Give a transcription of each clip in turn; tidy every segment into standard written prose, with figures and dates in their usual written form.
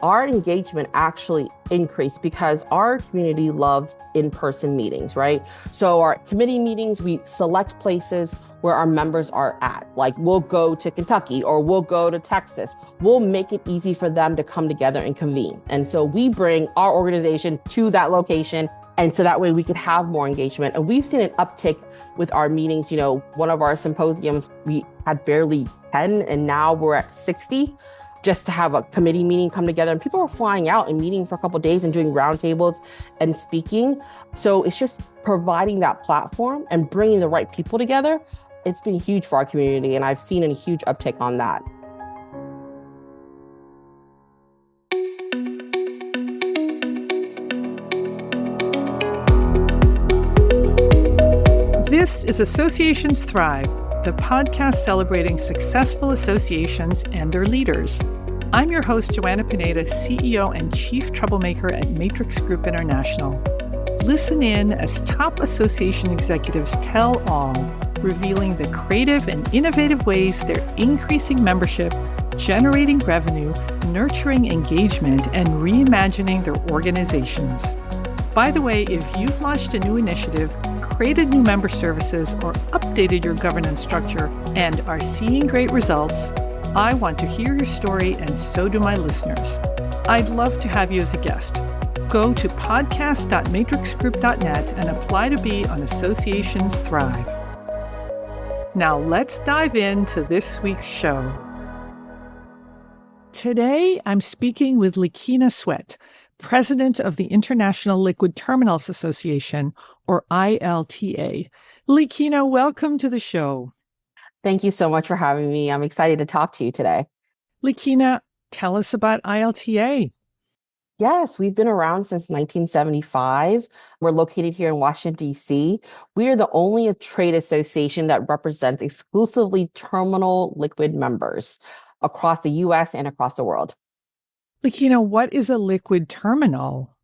our engagement actually increased because our community loves in-person meetings, right? So our committee meetings, we select places where our members are at. Like we'll go to Kentucky or we'll go to Texas. We'll make it easy for them to come together and convene. And so we bring our organization to that location. And so that way we could have more engagement. And we've seen an uptick with our meetings. One of our symposiums, we had barely 10 and now we're at 60. Just to have a committee meeting come together. And people are flying out and meeting for a couple of days and doing roundtables and speaking. So it's just providing that platform and bringing the right people together. It's been huge for our community, and I've seen a huge uptick on that. This is Associations Thrive, the podcast celebrating successful associations and their leaders. I'm your host, Joanna Pineda, CEO and Chief Troublemaker at Matrix Group International. Listen in as top association executives tell all, revealing the creative and innovative ways they're increasing membership, generating revenue, nurturing engagement, and reimagining their organizations. By the way, if you've launched a new initiative, created new member services, or updated your governance structure and are seeing great results, I want to hear your story, and so do my listeners. I'd love to have you as a guest. Go to podcast.matrixgroup.net and apply to be on Associations Thrive. Now let's dive into this week's show. Today, I'm speaking with Leakhena Swett, President of the International Liquid Terminals Association, or ILTA. Leakhena, welcome to the show. Thank you so much for having me. I'm excited to talk to you today. Leakhena, tell us about ILTA. Yes, we've been around since 1975. We're located here in Washington, D.C. We are the only trade association that represents exclusively terminal liquid members across the U.S. and across the world. Leakhena, what is a liquid terminal?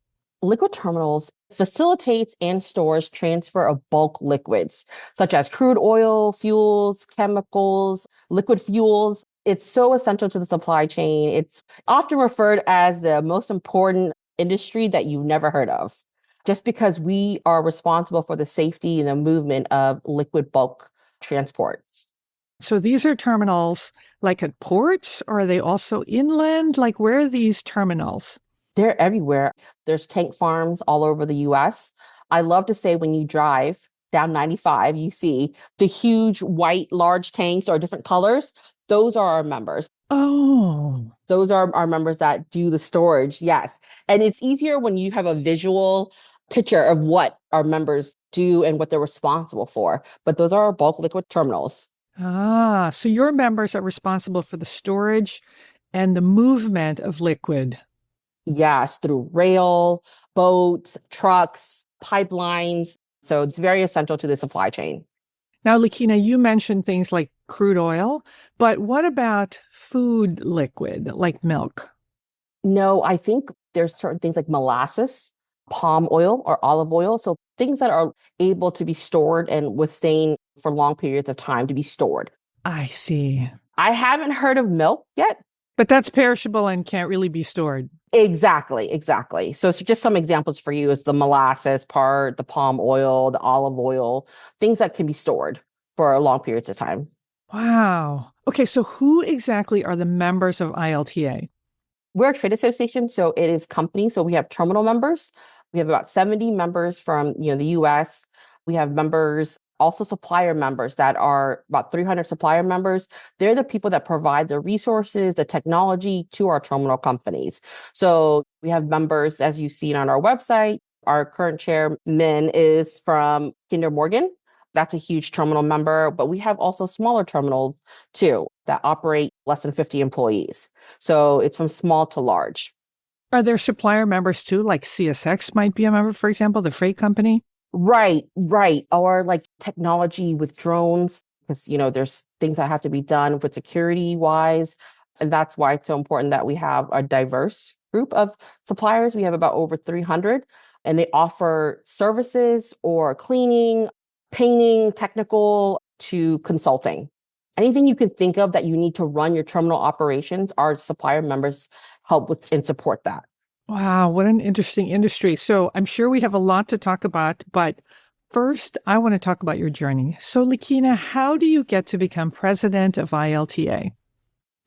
Liquid terminals facilitates and stores transfer of bulk liquids, such as crude oil, fuels, chemicals, liquid fuels. It's so essential to the supply chain. It's often referred as the most important industry that you've never heard of, just because we are responsible for the safety and the movement of liquid bulk transports. So these are terminals like at ports, or are they also inland? Like, where are these terminals? They're everywhere. There's tank farms all over the U.S. I love to say when you drive down 95, you see the huge white large tanks or different colors. Those are our members. Oh. Those are our members that do the storage. Yes. And it's easier when you have a visual picture of what our members do and what they're responsible for. But those are our bulk liquid terminals. Ah, so your members are responsible for the storage and the movement of liquid. Yes, through rail, boats, trucks, pipelines. So it's very essential to the supply chain. Now, Leakhena, you mentioned things like crude oil, but what about food liquid, like milk? No, I think there's certain things like molasses, palm oil or olive oil. So things that are able to be stored and withstand for long periods of time to be stored. I see. I haven't heard of milk yet. But that's perishable and can't really be stored. Exactly. So just some examples for you is the molasses part, the palm oil, the olive oil, things that can be stored for long periods of time. Wow. Okay, so who exactly are the members of ILTA? We're a trade association, so it is companies. So we have terminal members. We have about 70 members from the U.S. We have members, also supplier members that are about 300 supplier members. They're the people that provide the resources, the technology to our terminal companies. So we have members, as you've seen on our website. Our current chairman is from Kinder Morgan. That's a huge terminal member, but we have also smaller terminals too that operate less than 50 employees. So it's from small to large. Are there supplier members too, like CSX might be a member, for example, the freight company? Right. Or like technology with drones, because, there's things that have to be done with security wise. And that's why it's so important that we have a diverse group of suppliers. We have about over 300, and they offer services or cleaning, painting, technical to consulting. anything you can think of that you need to run your terminal operations, our supplier members help with and support that. Wow, what an interesting industry. So I'm sure we have a lot to talk about, but first, I want to talk about your journey. So, Leakhena, how do you get to become president of ILTA?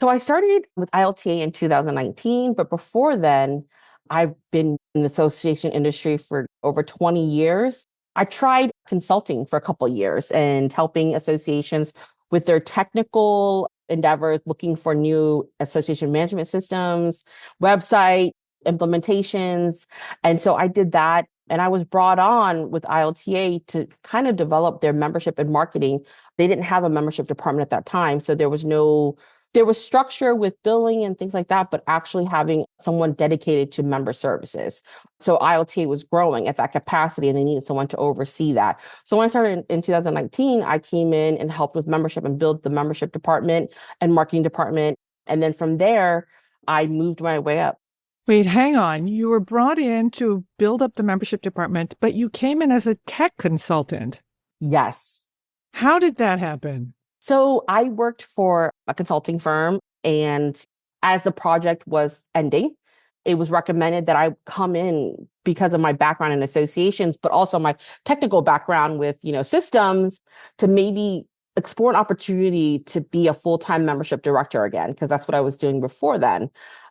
So I started with ILTA in 2019, but before then, I've been in the association industry for over 20 years. I tried consulting for a couple of years and helping associations with their technical endeavors, looking for new association management systems, website implementations. And so I did that. And I was brought on with ILTA to kind of develop their membership and marketing. They didn't have a membership department at that time. So there was structure with billing and things like that, but actually having someone dedicated to member services. So ILTA was growing at that capacity and they needed someone to oversee that. So when I started in 2019, I came in and helped with membership and build the membership department and marketing department. And then from there, I moved my way up. Wait, hang on. You were brought in to build up the membership department, but you came in as a tech consultant. Yes. How did that happen? So I worked for a consulting firm, and as the project was ending, it was recommended that I come in because of my background in associations, but also my technical background with, systems to maybe explore an opportunity to be a full-time membership director again, because that's what I was doing before then.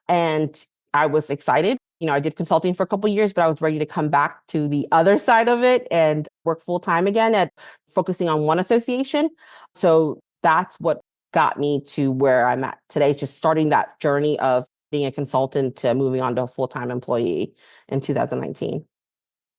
And I was excited. I did consulting for a couple of years, but I was ready to come back to the other side of it and work full-time again at focusing on one association. So that's what got me to where I'm at today, just starting that journey of being a consultant to moving on to a full-time employee in 2019.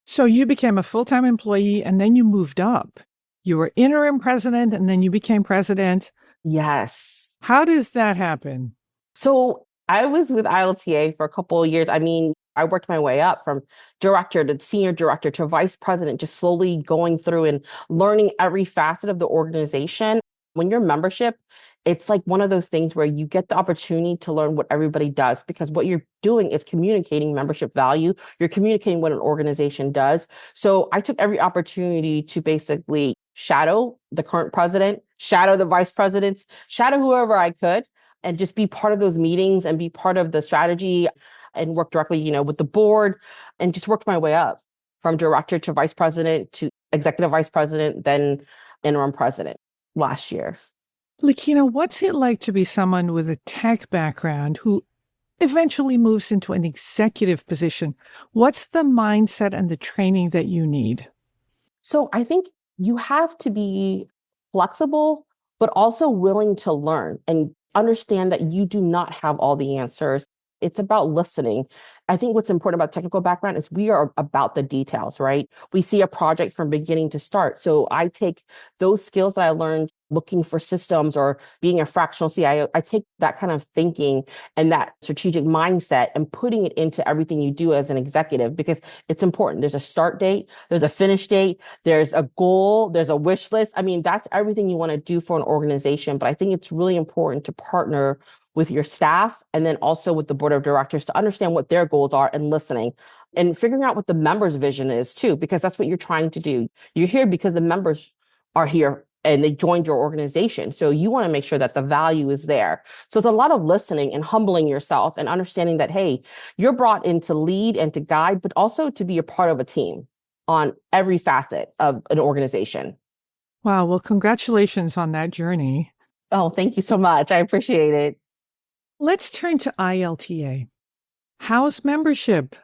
So you became a full-time employee and then you moved up. You were interim president and then you became president. Yes. How does that happen? So I was with ILTA for a couple of years. I mean, I worked my way up from director to senior director to vice president, just slowly going through and learning every facet of the organization. When you're membership, it's like one of those things where you get the opportunity to learn what everybody does, because what you're doing is communicating membership value. You're communicating what an organization does. So I took every opportunity to basically shadow the current president, shadow the vice presidents, shadow whoever I could, and just be part of those meetings and be part of the strategy and work directly, with the board, and just worked my way up from director to vice president to executive vice president, then interim president last year. Leakhena, what's it like to be someone with a tech background who eventually moves into an executive position? What's the mindset and the training that you need? So I think you have to be flexible, but also willing to learn and understand that you do not have all the answers. It's about listening. I think what's important about technical background is we are about the details, right? We see a project from beginning to start. So I take those skills that I learned looking for systems or being a fractional CIO, I take that kind of thinking and that strategic mindset and putting it into everything you do as an executive, because it's important. There's a start date, there's a finish date, there's a goal, there's a wish list. I mean, that's everything you want to do for an organization. But I think it's really important to partner with your staff and then also with the board of directors to understand what their goals are and listening and figuring out what the members' vision is too, because that's what you're trying to do. You're here because the members are here and they joined your organization. So you want to make sure that the value is there. So it's a lot of listening and humbling yourself and understanding that, hey, you're brought in to lead and to guide, but also to be a part of a team on every facet of an organization. Wow. Well, congratulations on that journey. Oh, thank you so much. I appreciate it. Let's turn to ILTA. How's membership?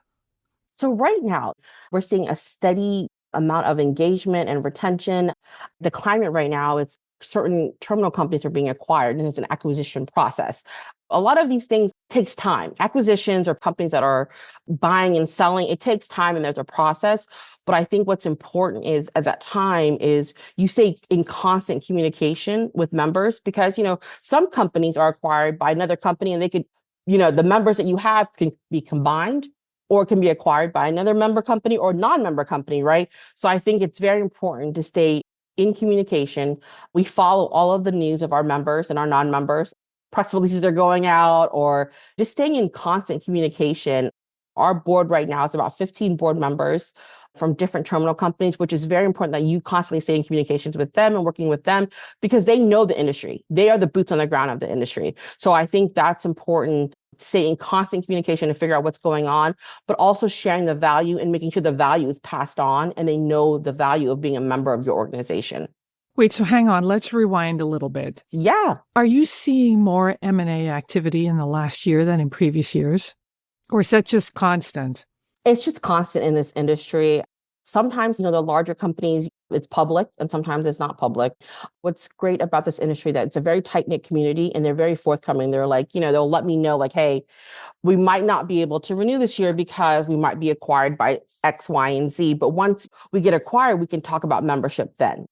So right now, we're seeing a steady amount of engagement and retention. The climate right now is certain terminal companies are being acquired and there's an acquisition process. A lot of these things takes time. Acquisitions or companies that are buying and selling, it takes time and there's a process. But I think what's important is at that time is you stay in constant communication with members, because, some companies are acquired by another company and they could, the members that you have can be combined or can be acquired by another member company or non-member company, right? So I think it's very important to stay in communication. We follow all of the news of our members and our non-members, press releases are going out, or just staying in constant communication. Our board right now is about 15 board members. from different terminal companies, which is very important that you constantly stay in communications with them and working with them because they know the industry. They are the boots on the ground of the industry. So I think that's important, stay in constant communication to figure out what's going on, but also sharing the value and making sure the value is passed on and they know the value of being a member of your organization. Wait, so hang on, let's rewind a little bit. Yeah. Are you seeing more M&A activity in the last year than in previous years? Or is that just constant? It's just constant in this industry. Sometimes, the larger companies, it's public and sometimes it's not public. What's great about this industry that it's a very tight-knit community and they're very forthcoming. They're like, they'll let me know like, hey, we might not be able to renew this year because we might be acquired by X, Y, and Z. But once we get acquired, we can talk about membership then.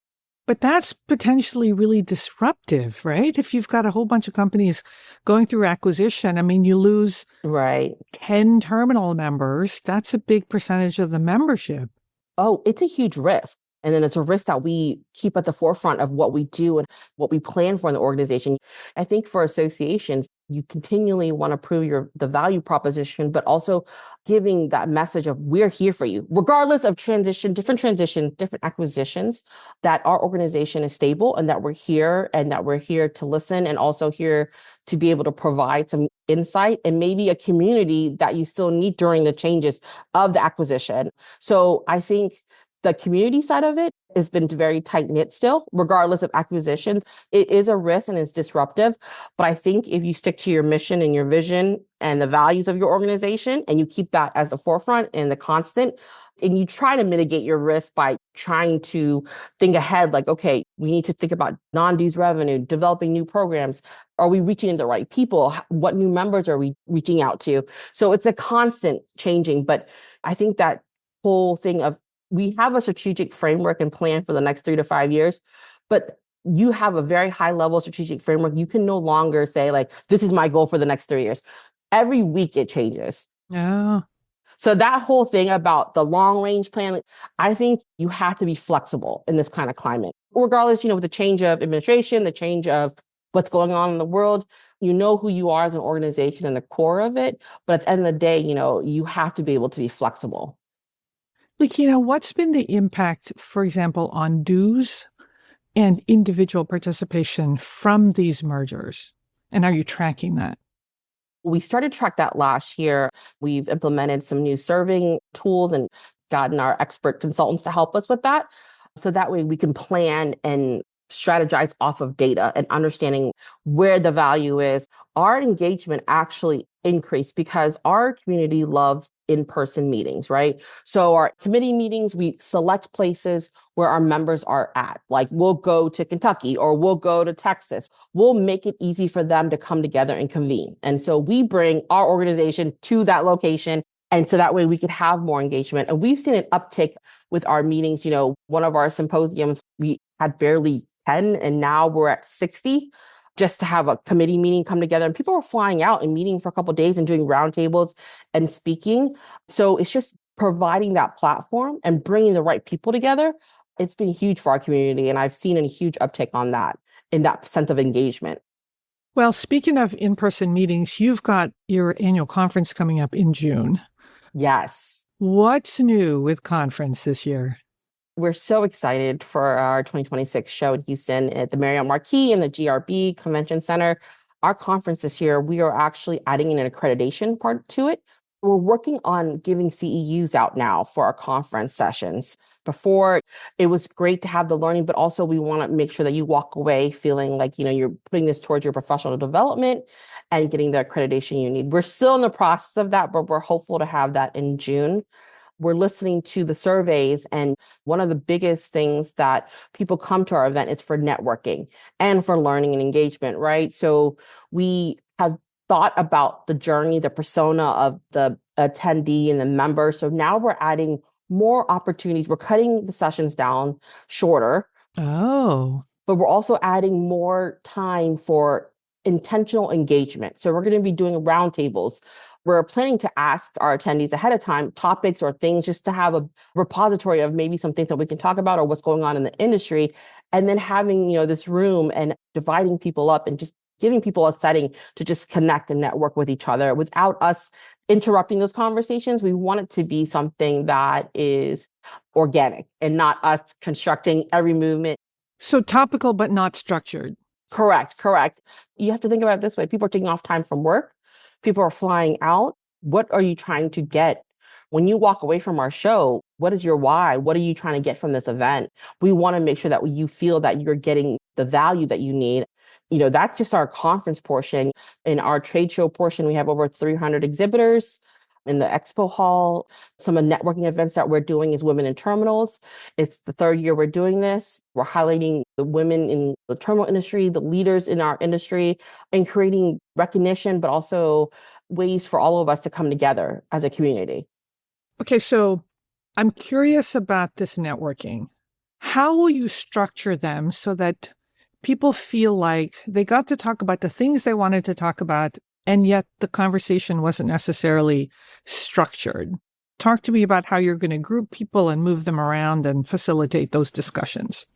But that's potentially really disruptive, right? If you've got a whole bunch of companies going through acquisition, I mean, you lose Right. 10 terminal members. That's a big percentage of the membership. Oh, it's a huge risk. And then it's a risk that we keep at the forefront of what we do and what we plan for in the organization. I think for associations, you continually want to prove the value proposition, but also giving that message of we're here for you, regardless of different acquisitions, that our organization is stable and that we're here to listen and also here to be able to provide some insight and maybe a community that you still need during the changes of the acquisition. So I think the community side of it has been very tight knit still, regardless of acquisitions. It is a risk and it's disruptive. But I think if you stick to your mission and your vision and the values of your organization and you keep that as the forefront and the constant, and you try to mitigate your risk by trying to think ahead, like, okay, we need to think about non-dues revenue, developing new programs. Are we reaching the right people? What new members are we reaching out to? So it's a constant changing. But I think that whole thing of we have a strategic framework and plan for the next 3 to 5 years, but you have a very high level strategic framework. You can no longer say like, this is my goal for the next 3 years. Every week it changes. Yeah. So that whole thing about the long range plan, I think you have to be flexible in this kind of climate, regardless, with the change of administration, the change of what's going on in the world, you know who you are as an organization and the core of it. But at the end of the day, you have to be able to be flexible. Leakhena, what's been the impact, for example, on dues and individual participation from these mergers? And are you tracking that? We started to track that last year. We've implemented some new serving tools and gotten our expert consultants to help us with that. So that way we can plan and strategize off of data and understanding where the value is. Our engagement actually increased because our community loves in-person meetings, right? So our committee meetings, we select places where our members are at. Like we'll go to Kentucky or we'll go to Texas. We'll make it easy for them to come together and convene. And so we bring our organization to that location. And so that way we could have more engagement. And we've seen an uptick with our meetings. One of our symposiums, we had barely 10 and now we're at 60 just to have a committee meeting come together. And people are flying out and meeting for a couple of days and doing roundtables and speaking. So it's just providing that platform and bringing the right people together. It's been huge for our community. And I've seen a huge uptick on that in that sense of engagement. Well, speaking of in-person meetings, you've got your annual conference coming up in June. Yes. What's new with conference this year? We're so excited for our 2026 show in Houston at the Marriott Marquis and the GRB Convention Center. Our conference this year, we are actually adding in an accreditation part to it. We're working on giving CEUs out now for our conference sessions. Before, it was great to have the learning, but also we want to make sure that you walk away feeling like, you're putting this towards your professional development and getting the accreditation you need. We're still in the process of that, but we're hopeful to have that in June. We're listening to the surveys, and one of the biggest things that people come to our event is for networking and for learning and engagement, right? So we have thought about the journey, the persona of the attendee and the member. So now we're adding more opportunities. We're cutting the sessions down shorter. Oh. But we're also adding more time for intentional engagement. So we're going to be doing roundtables. We're planning to ask our attendees ahead of time topics or things just to have a repository of maybe some things that we can talk about or what's going on in the industry. And then having, this room and dividing people up and just giving people a setting to just connect and network with each other without us interrupting those conversations. We want it to be something that is organic and not us constructing every movement. So topical, but not structured. Correct, correct. You have to think about it this way. People are taking off time from work. People are flying out. What are you trying to get? When you walk away from our show, what is your why? What are you trying to get from this event? We want to make sure that you feel that you're getting the value that you need. That's just our conference portion. In our trade show portion, we have over 300 exhibitors in the expo hall. Some of the networking events that we're doing is Women in Terminals. It's the third year we're doing this. We're highlighting the women in the terminal industry, the leaders in our industry, and creating recognition, but also ways for all of us to come together as a community. Okay, so I'm curious about this networking. How will you structure them so that people feel like they got to talk about the things they wanted to talk about, and yet the conversation wasn't necessarily structured? Talk to me about how you're going to group people and move them around and facilitate those discussions.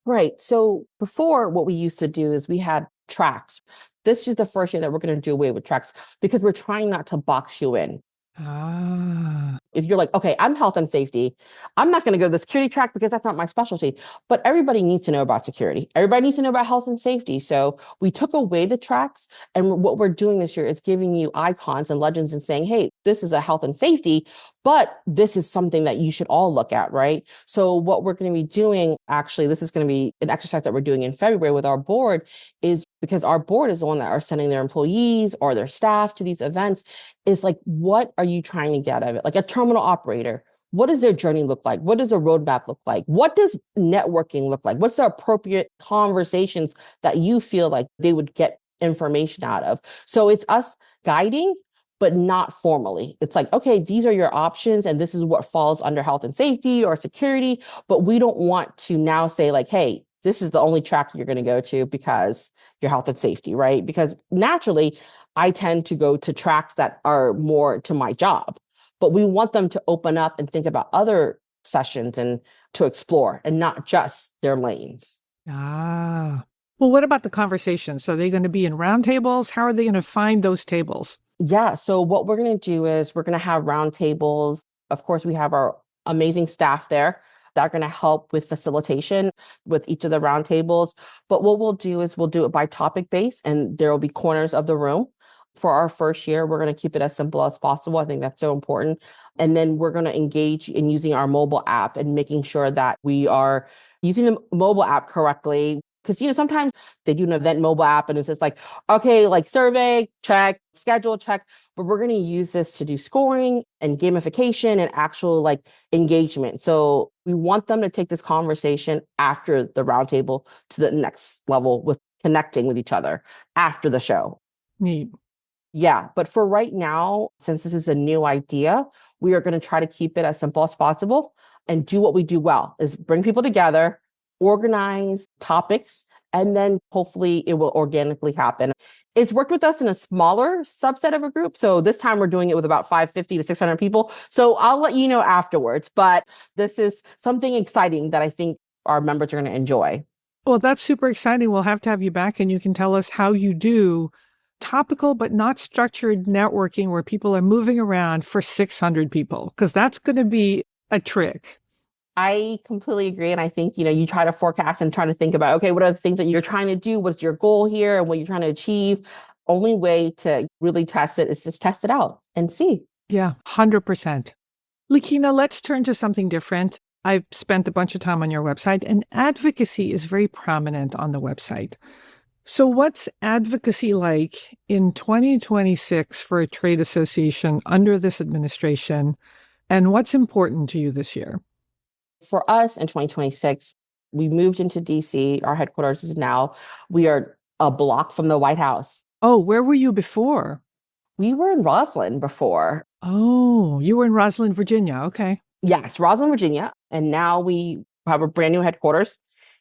Right. So before, what we used to do is we had tracks. This is the first year that we're going to do away with tracks because we're trying not to box you in. Ah, If you're like, okay, I'm health and safety, I'm not going to go to the security track because that's not my specialty. But everybody needs to know about security. Everybody needs to know about health and safety. So we took away the tracks. And what we're doing this year is giving you icons and legends and saying, hey, this is a health and safety, but this is something that you should all look at, right? So what we're going to be doing, actually, this is going to be an exercise that we're doing in February with our board, is because our board is the one that are sending their employees or their staff to these events. Is like, what are you trying to get out of it? Like a terminal operator, what does their journey look like? What does a roadmap look like? What does networking look like? What's the appropriate conversations that you feel like they would get information out of? So it's us guiding, but not formally. It's like, okay, these are your options, and this is what falls under health and safety or security. But we don't want to now say like, hey, this is the only track you're going to go to because you're health and safety, right? Because naturally, I tend to go to tracks that are more to my job, but we want them to open up and think about other sessions and to explore and not just their lanes. ah. Well, what about the conversations? So are they going to be in roundtables? How are they going to find those tables? Yeah. So what we're going to do is we're going to have roundtables. Of course, we have our amazing staff there that are going to help with facilitation with each of the roundtables. But what we'll do is we'll do it by topic base, and there will be corners of the room. For our first year, we're going to keep it as simple as possible. I think that's so important. And then we're going to engage in using our mobile app and making sure that we are using the mobile app correctly. Because, sometimes they do an event mobile app and it's just like, okay, like survey, check, schedule, check. But we're going to use this to do scoring and gamification and actual like engagement. So we want them to take this conversation after the roundtable to the next level with connecting with each other after the show. Neat. Yeah, but for right now, since this is a new idea, we are going to try to keep it as simple as possible and do what we do well, is bring people together, organize topics, and then hopefully it will organically happen. It's worked with us in a smaller subset of a group. So this time we're doing it with about 550 to 600 people. So I'll let you know afterwards, but this is something exciting that I think our members are going to enjoy. Well, that's super exciting. We'll have to have you back and you can tell us how you do topical but not structured networking where people are moving around for 600 people, because that's going to be a trick. I completely agree. And I think, you try to forecast and try to think about, okay, what are the things that you're trying to do? What's your goal here and what you're trying to achieve? Only way to really test it is just test it out and see. Yeah, 100%. Leakhena, let's turn to something different. I've spent a bunch of time on your website, and advocacy is very prominent on the website. So what's advocacy like in 2026 for a trade association under this administration? And what's important to you this year? For us in 2026, we moved into DC. Our headquarters is now, we are a block from the White House. Oh, where were you before? We were in Roslyn before. Oh, you were in Roslyn, Virginia. Okay. Yes, Roslyn, Virginia. And now we have a brand new headquarters.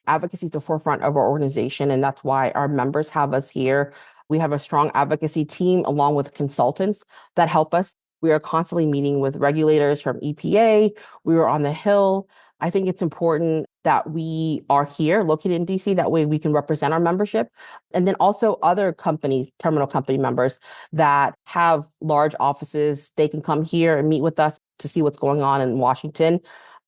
Advocacy is the forefront of our organization, and that's why our members have us here. We have a strong advocacy team along with consultants that help us. We are constantly meeting with regulators from EPA. We were on the Hill. I think it's important that we are here located in DC. That way we can represent our membership. And then also other companies, terminal company members that have large offices, they can come here and meet with us to see what's going on in Washington.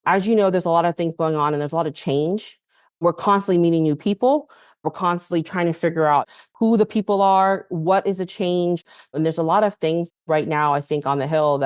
As you know, there's a lot of things going on and there's a lot of change. We're constantly meeting new people. We're constantly trying to figure out who the people are, what is a change. And there's a lot of things right now, I think, on the Hill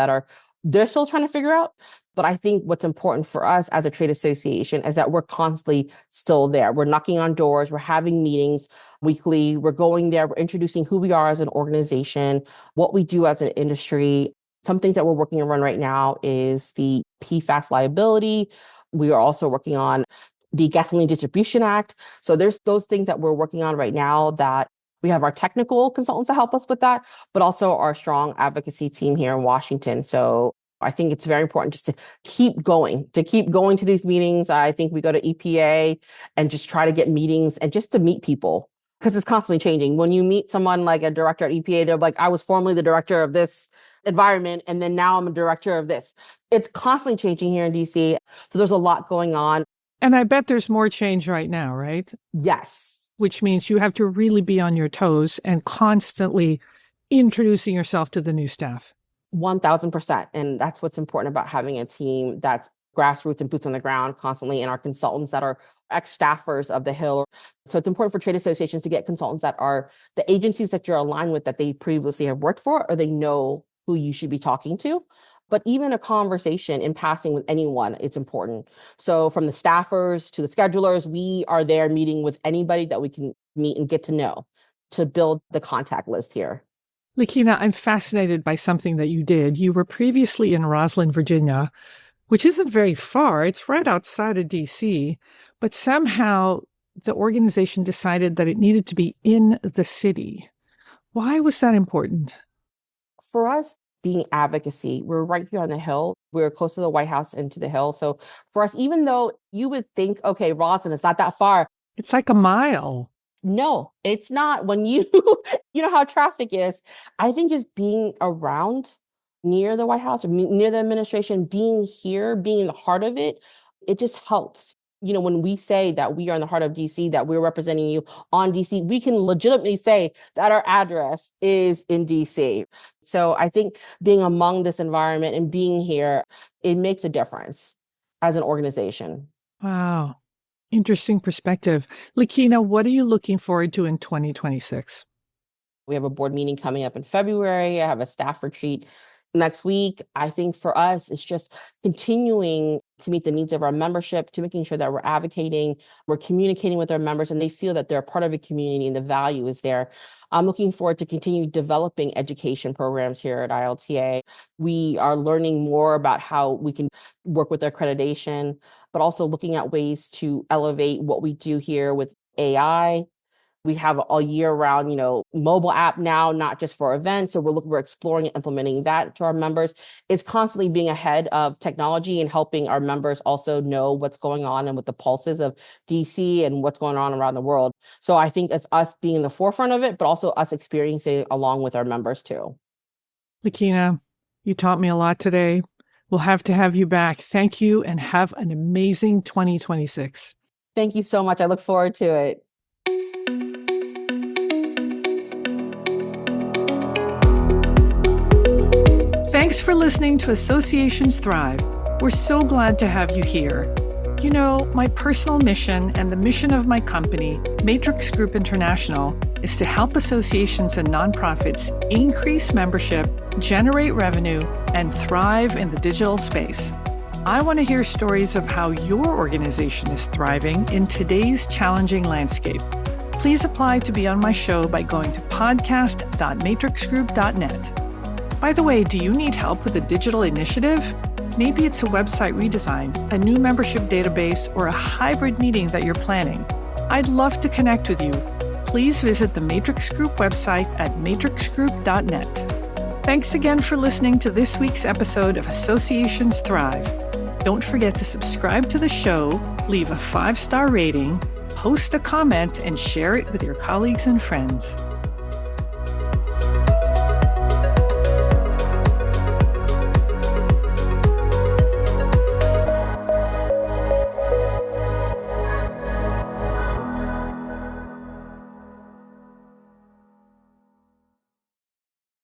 they're still trying to figure out. But I think what's important for us as a trade association is that we're constantly still there. We're knocking on doors. We're having meetings weekly. We're going there. We're introducing who we are as an organization, what we do as an industry. Some things that we're working on right now is the PFAS liability. We are also working on the Gasoline Distribution Act. So there's those things that we're working on right now that we have our technical consultants to help us with that, but also our strong advocacy team here in Washington. So I think it's very important just to keep going to these meetings. I think we go to EPA and just try to get meetings and just to meet people because it's constantly changing. When you meet someone like a director at EPA, they're like, I was formerly the director of this environment, and then now I'm a director of this. It's constantly changing here in DC. So there's a lot going on. And I bet there's more change right now, right? Yes. Which means you have to really be on your toes and constantly introducing yourself to the new staff. 1000%. And that's what's important about having a team that's grassroots and boots on the ground constantly, and our consultants that are ex-staffers of the Hill. So it's important for trade associations to get consultants that are the agencies that you're aligned with that they previously have worked for, or they know who you should be talking to. But even a conversation in passing with anyone, it's important. So from the staffers to the schedulers, we are there meeting with anybody that we can meet and get to know to build the contact list here. Leakhena, I'm fascinated by something that you did. You were previously in Roslyn, Virginia, which isn't very far. It's right outside of DC. But somehow the organization decided that it needed to be in the city. Why was that important? For us, being advocacy, we're right here on the Hill. We're close to the White House and to the Hill. So for us, even though you would think, okay, Roslyn, it's not that far. It's like a mile. No, it's not. When you know how traffic is, I think just being around near the White House or near the administration, being here, being in the heart of it, it just helps. When we say that we are in the heart of DC, that we're representing you on DC, we can legitimately say that our address is in DC. So I think being among this environment and being here, it makes a difference as an organization. Wow. Interesting perspective. Leakhena, what are you looking forward to in 2026? We have a board meeting coming up in February. I have a staff retreat next week. I think for us, it's just continuing to meet the needs of our membership, to making sure that we're advocating, we're communicating with our members, and they feel that they're part of a community and the value is there. I'm looking forward to continue developing education programs here at ILTA. We are learning more about how we can work with accreditation, but also looking at ways to elevate what we do here with AI. We have a year-round, mobile app now, not just for events. So we're exploring and implementing that to our members. It's constantly being ahead of technology and helping our members also know what's going on and with the pulses of DC and what's going on around the world. So I think it's us being in the forefront of it, but also us experiencing it along with our members too. Leakhena, you taught me a lot today. We'll have to have you back. Thank you and have an amazing 2026. Thank you so much. I look forward to it. Thanks for listening to Associations Thrive. We're so glad to have you here. My personal mission and the mission of my company, Matrix Group International, is to help associations and nonprofits increase membership, generate revenue, and thrive in the digital space. I want to hear stories of how your organization is thriving in today's challenging landscape. Please apply to be on my show by going to podcast.matrixgroup.net. By the way, do you need help with a digital initiative? Maybe it's a website redesign, a new membership database, or a hybrid meeting that you're planning. I'd love to connect with you. Please visit the Matrix Group website at matrixgroup.net. Thanks again for listening to this week's episode of Associations Thrive. Don't forget to subscribe to the show, leave a 5-star rating, post a comment, and share it with your colleagues and friends.